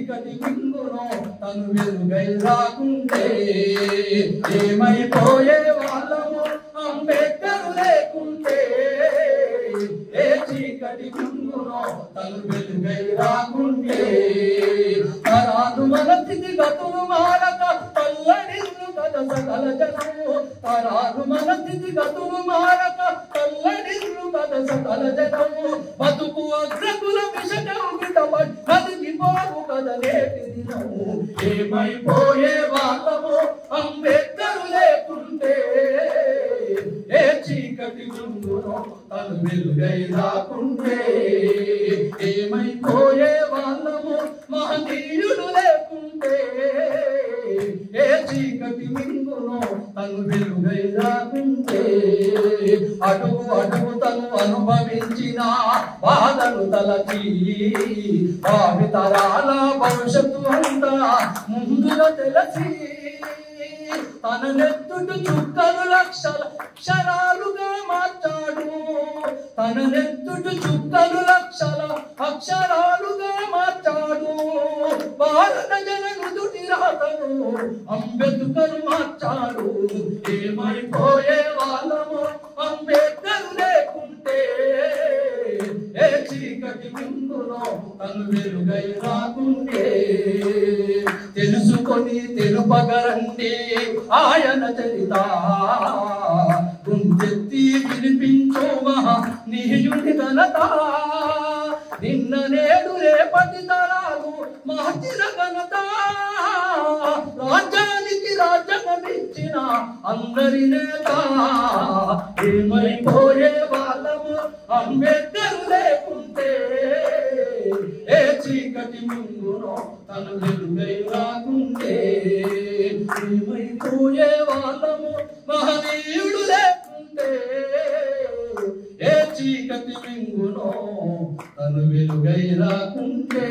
చీకటి మింగునో తను వెలుగై రాకుంటే ఏమైపోయే వాళ్ళము అంబేద్కర్ లేకుంటే ఏ చీకటి మింగునో తను వెలుగై రాకుంటే తరాలు మన స్థితిగతులు మారక తల్లడిల్లు కదా సకల జనము తరాలు మన స్థితిగతులు మారక తల్లడిల్లు కదా సకల జనము బతుకు అగ్రకుల విషకౌగిట బతికిపోవు కదా నేటి దినము ఏమైపోయే వాళ్ళము అంబేద్కర్ లేకుంటే ఏ చీకటి ముందునో తను వెలుగై రాకుంటే ఏమైపోయే వాళ్ళము మహనీయుడు లేకుంటే ఏ చీకటి మింగునో తను వెలుగై రాకుంటే అడుగు అడుగు తను అనుభవించిన బాధలు తలచి భావి తరాల భవిష్యత్తు అంతా ముందుగా తెలిసి తన నెత్తుడు చుక్కలు లక్షల అక్షరాలుగా మార్చాడు తన నెత్తుడు చుక్కలు లక్షల అక్షరాలుగా మార్చాడు భారత జన నుదుటి రాతను అంబేద్కర్ మార్చాడు ఏమైపోయే వాళ్ళము అంబేద్కర్ లేకుంటే ఏ చీకటి ముందులో తను వెలుగై రాకుంటే తెలుసుకొని తెలుపగరండి ఆయన చరిత గుండెత్తి వినిపించు మహనీయుని ఘనత నిన్న నేడు రేపటి తరాలు మార్చిన ఘనత రాజ్యానికి రాజ్యమిచ్చిన అందరి నేత ఏమైపోయే వాళ్ళము అంబేద్కర్ లేకుంటే ఏ చీకటి ముందునో తను వెలుగై రాకుంటే ఏమైపోయే వాళ్ళము మహనీయుడు లేకుంటే ఏ చీకటి మింగునో తను వెలుగై రాకుంటే